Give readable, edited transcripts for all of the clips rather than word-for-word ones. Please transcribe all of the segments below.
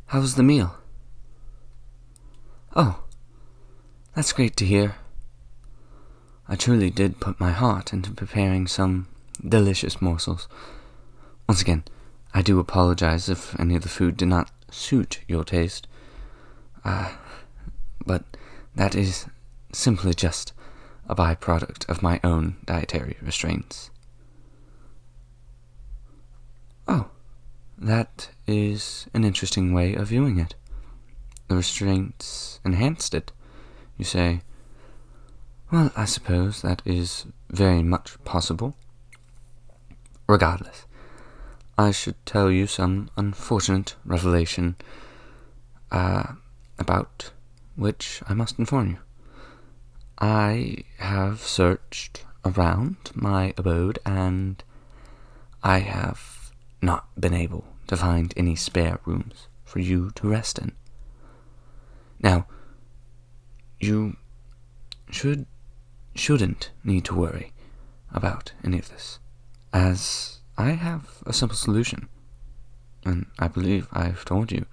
How was the meal? Oh, that's great to hear. I truly did put my heart into preparing some delicious morsels. Once again, I do apologize if any of the food did not suit your taste. But that is simply just a byproduct of my own dietary restraints. Oh, that is an interesting way of viewing it. The restraints enhanced it, you say. Well, I suppose that is very much possible. Regardless, I should tell you some unfortunate revelation, about which I must inform you. I have searched around my abode, and I have not been able to find any spare rooms for you to rest in. Now, you shouldn't need to worry about any of this, as I have a simple solution, and I believe I've told you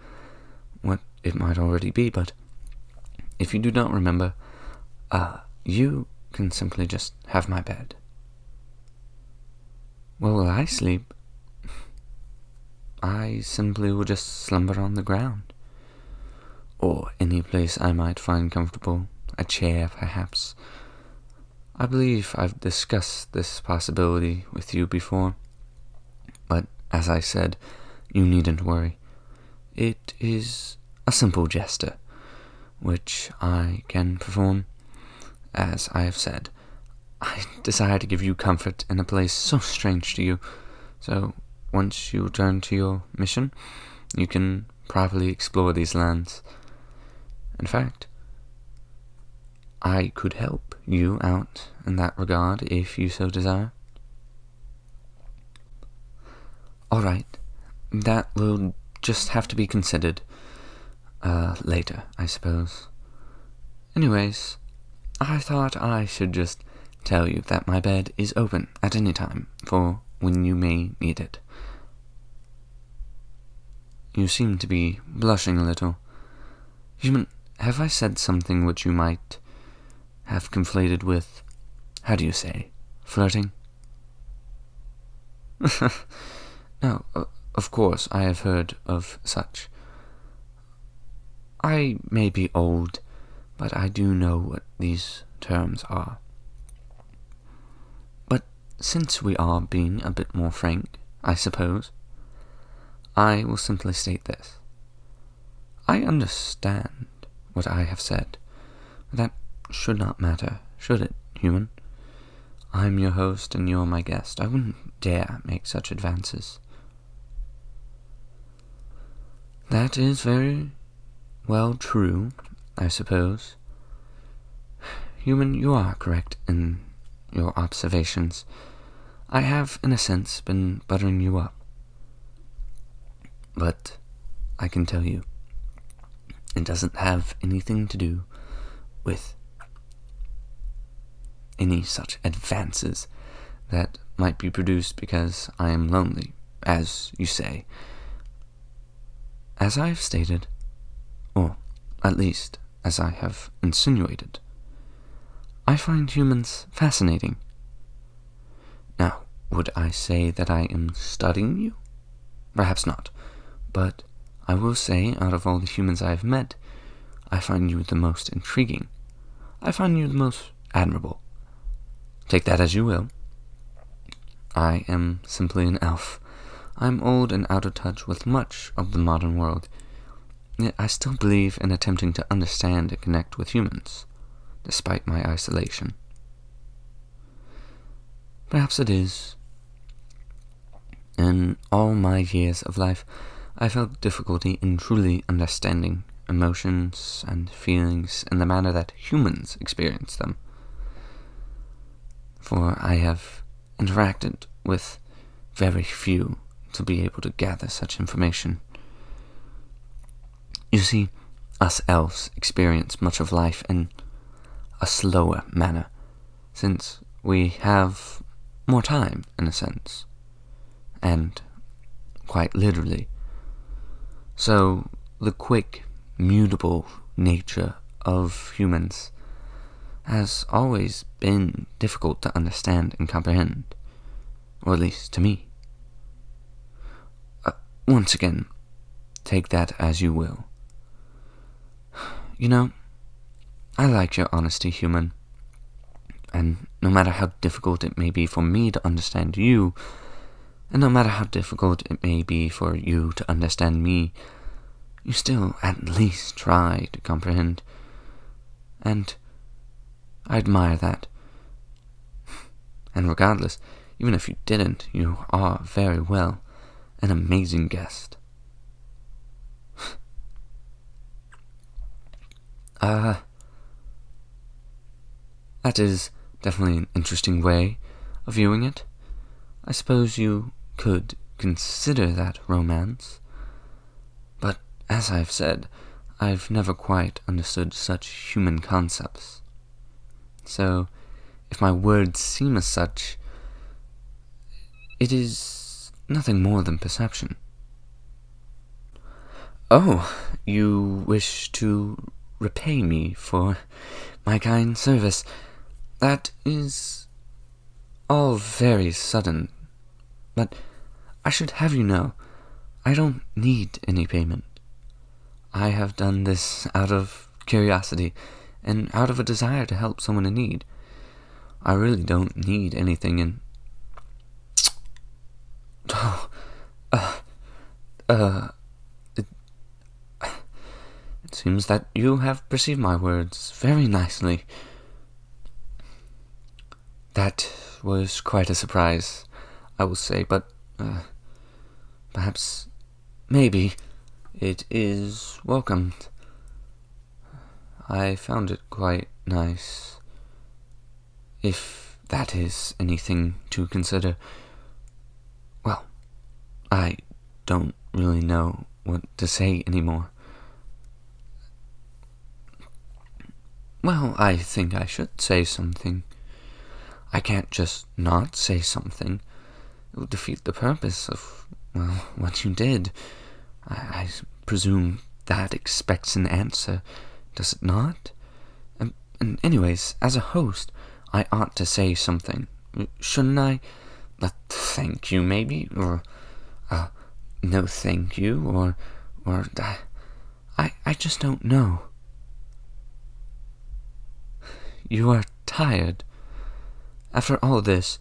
what it might already be, but if you do not remember, you can simply just have my bed. Where will I sleep? I simply will just slumber on the ground, or any place I might find comfortable, a chair perhaps. I believe I've discussed this possibility with you before, but as I said, you needn't worry. It is a simple gesture, which I can perform. As I have said, I desire to give you comfort in a place so strange to you, so once you return to your mission, you can properly explore these lands. In fact, I could help you out in that regard if you so desire. Alright, that will just have to be considered later, I suppose. Anyways, I thought I should just tell you that my bed is open at any time for when you may need it. You seem to be blushing a little. Human, have I said something which you might have conflated with, how do you say, flirting? No, of course I have heard of such. I may be old, but I do know what these terms are. But since we are being a bit more frank, I suppose, I will simply state this. I understand what I have said. That should not matter, should it, human? I'm your host and you're my guest. I wouldn't dare make such advances. That is very well true, I suppose. Human, you are correct in your observations. I have, in a sense, been buttering you up. But I can tell you, it doesn't have anything to do with any such advances that might be produced because I am lonely, as you say. As I have stated, or at least as I have insinuated, I find humans fascinating. Now, would I say that I am studying you? Perhaps not, but I will say out of all the humans I have met, I find you the most intriguing. I find you the most admirable. Take that as you will. I am simply an elf. I am old and out of touch with much of the modern world, yet I still believe in attempting to understand and connect with humans, despite my isolation. Perhaps it is. In all my years of life, I felt difficulty in truly understanding emotions and feelings in the manner that humans experience them. For I have interacted with very few to be able to gather such information. You see, us elves experience much of life in a slower manner, since we have more time, in a sense, and quite literally. So, the quick, mutable nature of humans has always been difficult to understand and comprehend, or at least to me. Once again, take that as you will. You know, I like your honesty, human, and no matter how difficult it may be for me to understand you, and no matter how difficult it may be for you to understand me, you still at least try to comprehend, and I admire that. And regardless, even if you didn't, you are very well an amazing guest. That is definitely an interesting way of viewing it. I suppose you could consider that romance. But, as I've said, I've never quite understood such human concepts. So, if my words seem as such, it is nothing more than perception. Oh, you wish to repay me for my kind service. That is all very sudden, but I should have you know, I don't need any payment. I have done this out of curiosity and out of a desire to help someone in need. I really don't need anything, and it seems that you have perceived my words very nicely. That was quite a surprise, I will say, but perhaps, maybe, it is welcomed. I found it quite nice, if that is anything to consider. Well, I don't really know what to say anymore. Well, I think I should say something. I can't just not say something. It would defeat the purpose of, well, what you did. I presume that expects an answer, does it not? And anyways, as a host, I ought to say something, shouldn't I? Thank you, maybe, or no thank you, or I just don't know. You are tired. After all this,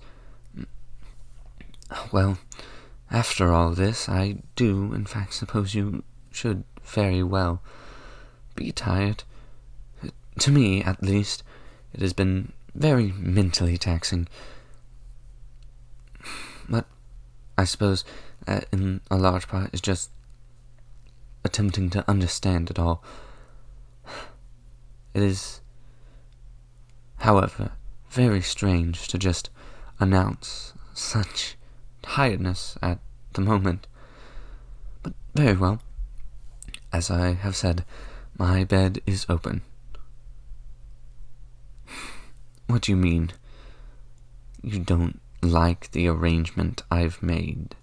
I do, in fact, suppose you should very well be tired. To me, at least, it has been very mentally taxing. But I suppose that in a large part is just attempting to understand it all. It is, however, very strange to just announce such tiredness at the moment. But very well. As I have said, my bed is open. What do you mean? You don't like the arrangement I've made?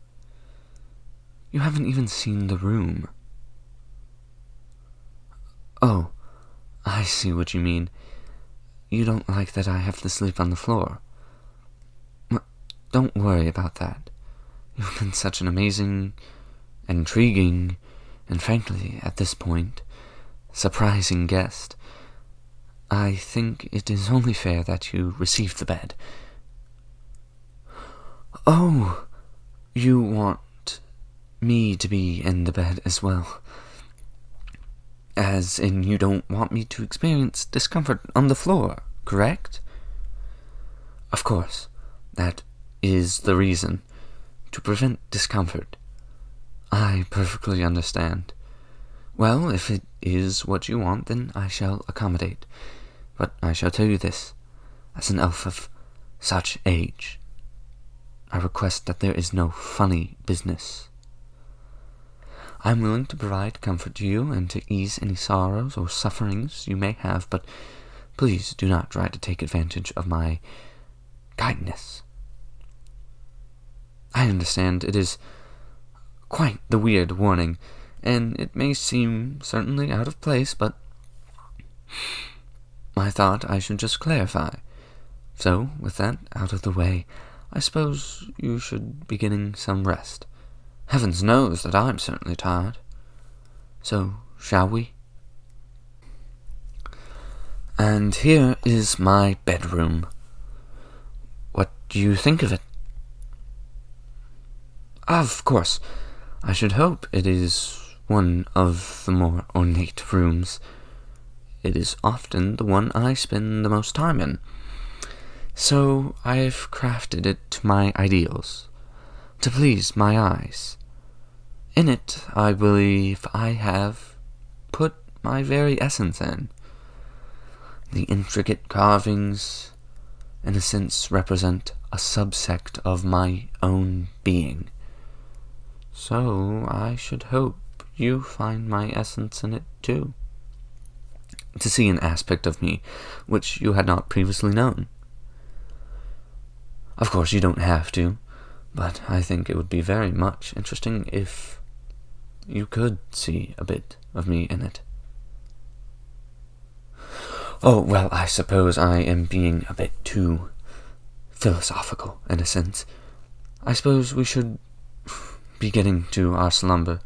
You haven't even seen the room. Oh, I see what you mean. You don't like that I have to sleep on the floor. Well, don't worry about that. You've been such an amazing, intriguing, and frankly, at this point, surprising guest. I think it is only fair that you receive the bed. Oh, you want me to be in the bed as well. As in, you don't want me to experience discomfort on the floor, correct? Of course, that is the reason. To prevent discomfort. I perfectly understand. Well, if it is what you want, then I shall accommodate. But I shall tell you this, as an elf of such age, I request that there is no funny business. I am willing to provide comfort to you and to ease any sorrows or sufferings you may have, but please do not try to take advantage of my kindness. I understand it is quite the weird warning, and it may seem certainly out of place, but I thought I should just clarify. So, with that out of the way, I suppose you should be getting some rest. Heavens knows that I'm certainly tired. So, shall we? And here is my bedroom. What do you think of it? Of course, I should hope it is one of the more ornate rooms. It is often the one I spend the most time in. So I've crafted it to my ideals, to please my eyes. In it, I believe I have put my very essence in. The intricate carvings, in a sense, represent a subsect of my own being. So I should hope you find my essence in it too. To see an aspect of me which you had not previously known. Of course, you don't have to, but I think it would be very much interesting if you could see a bit of me in it. Oh, well, I suppose I am being a bit too philosophical, in a sense. I suppose we should be getting to our slumber.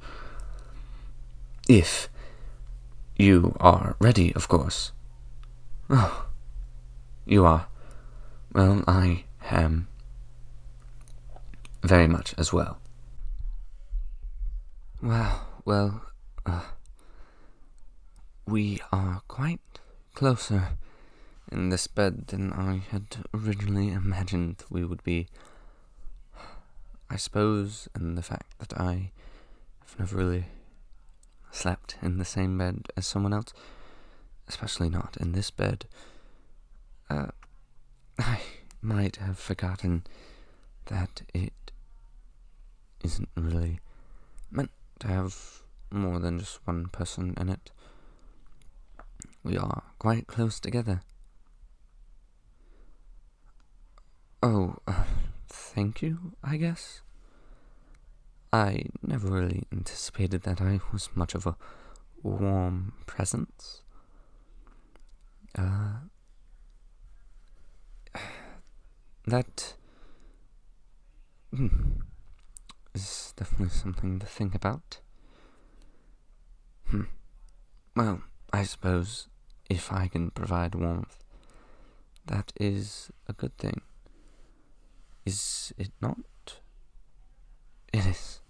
If you are ready, of course. Oh, you are. Well, I am very much as well. Well, we are quite closer in this bed than I had originally imagined we would be. I suppose in the fact that I have never really slept in the same bed as someone else, especially not in this bed. I might have forgotten that it isn't really meant to have more than just one person in it. We are quite close together. Oh, thank you, I guess. I never really anticipated that I was much of a warm presence. That is definitely something to think about. Well, I suppose if I can provide warmth, that is a good thing. Is it not? It is.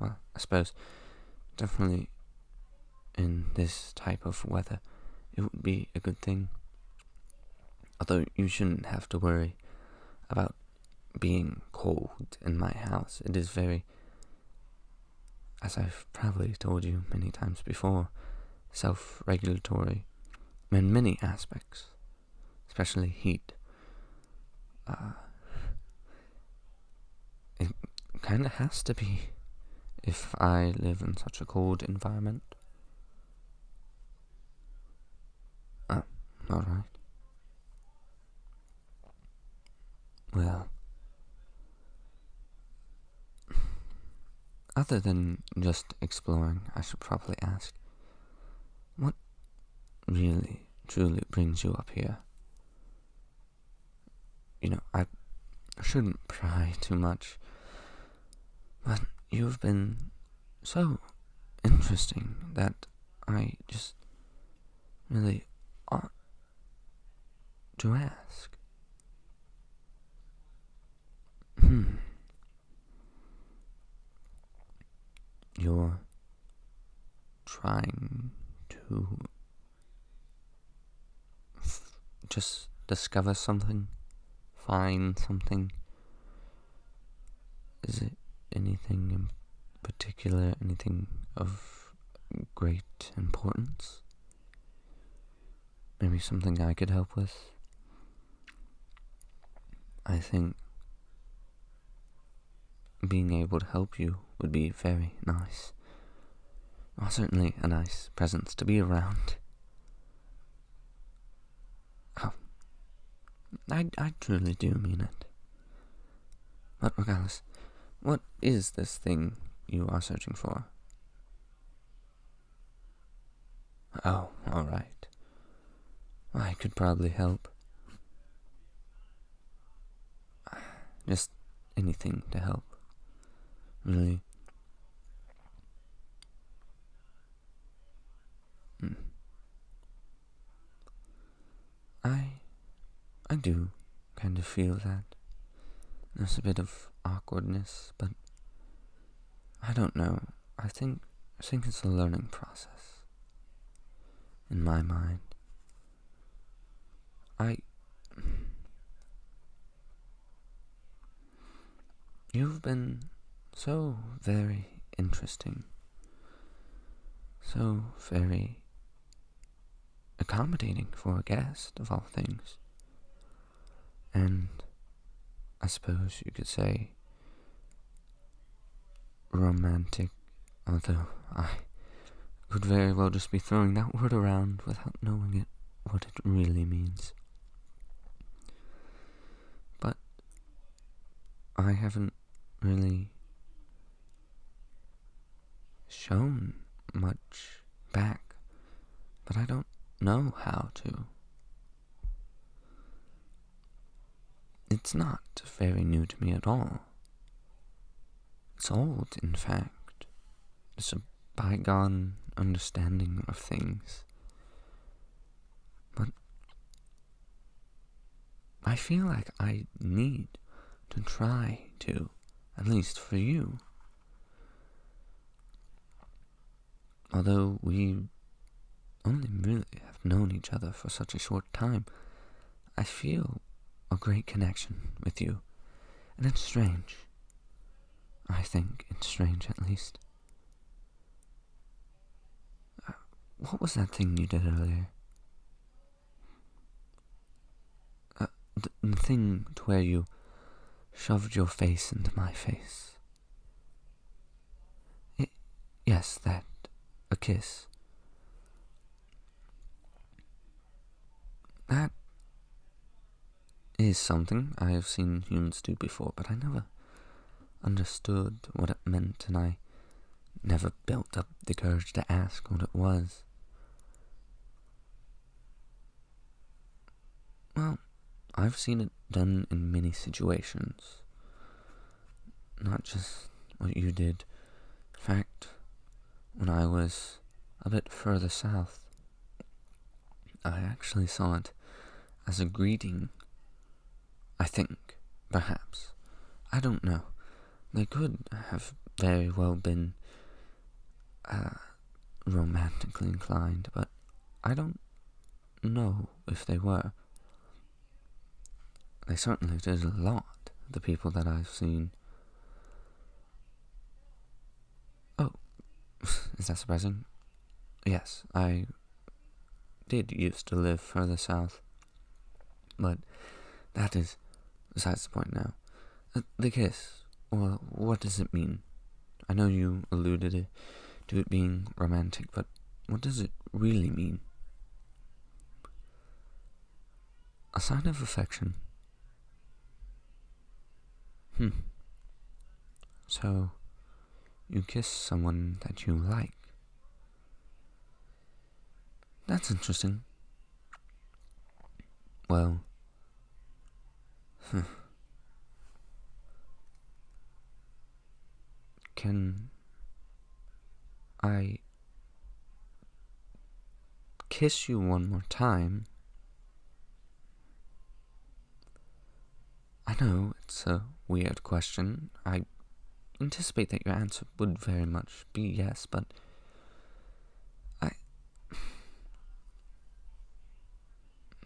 Well, I suppose definitely in this type of weather, it would be a good thing. Although you shouldn't have to worry about being cold in my house. It is very, as I've probably told you many times before, self-regulatory in many aspects, especially heat. It kind of has to be if I live in such a cold environment. Alright. Well, other than just exploring, I should probably ask, what really, truly brings you up here? You know, I shouldn't pry too much, but you've been so interesting that I just really ought to ask. You're trying to just discover something? Find something? Is it anything in particular? Anything of great importance? Maybe something I could help with? I think being able to help you would be very nice. Well, certainly a nice presence to be around. Oh, I truly do mean it. But regardless, what is this thing you are searching for? Oh, alright. I could probably help. Just anything to help. Really. I do kind of feel that. There's a bit of awkwardness, but I don't know. I think it's a learning process. In my mind. You've been so very interesting. So very accommodating for a guest, of all things. And I suppose you could say romantic, although I could very well just be throwing that word around without knowing what it really means. But I haven't really shown much back, but I don't know how to. It's not very new to me at all. It's old, in fact. It's a bygone understanding of things. But I feel like I need to try to, at least for you. Although we only really have known each other for such a short time, I feel a great connection with you. And it's strange. I think it's strange, at least. What was that thing you did earlier? The thing to where you shoved your face into my face. Yes, that. A kiss. That is something I have seen humans do before, but I never understood what it meant, and I never built up the courage to ask what it was. Well, I've seen it done in many situations. Not just what you did. In fact, when I was a bit further south, I actually saw it as a greeting. I think, perhaps. I don't know. They could have very well been romantically inclined, but I don't know if they were. They certainly did a lot, the people that I've seen. Oh, is that surprising? Yes, I did used to live further south, but that is besides the point now. The kiss, well, what does it mean? I know you alluded to it being romantic, but what does it really mean? A sign of affection. So, you kiss someone that you like. That's interesting. Well, can I kiss you one more time? I know it's a weird question. I anticipate that your answer would very much be yes, but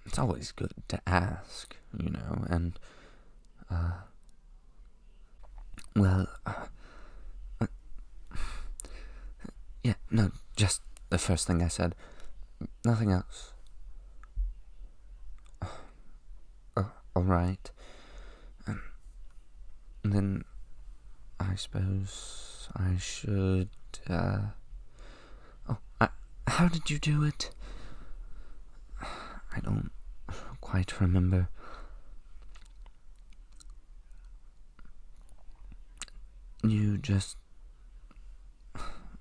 it's always good to ask, and, yeah, no, just the first thing I said. Nothing else. Alright. Then I suppose I should, how did you do it? I don't quite remember. You just,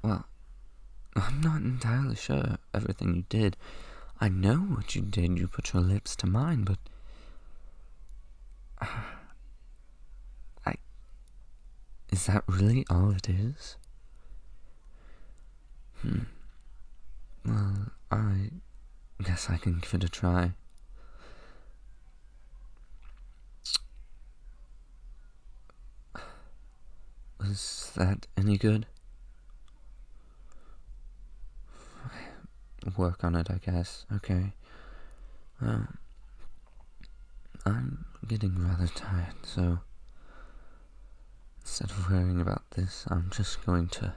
well, I'm not entirely sure everything you did. I know what you did. You put your lips to mine, but I... Is that really all it is? Well, I guess I can give it a try. Was that any good? Work on it, I guess. Okay. I'm getting rather tired, so instead of worrying about this, I'm just going to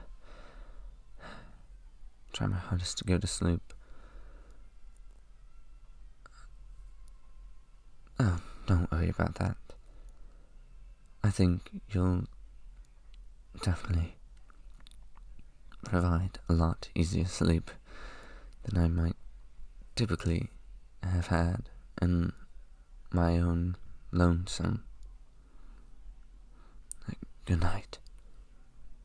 try my hardest to go to sleep. Oh, don't worry about that. I think you'll definitely provide a lot easier sleep than I might typically have had in my own lonesome. Good night.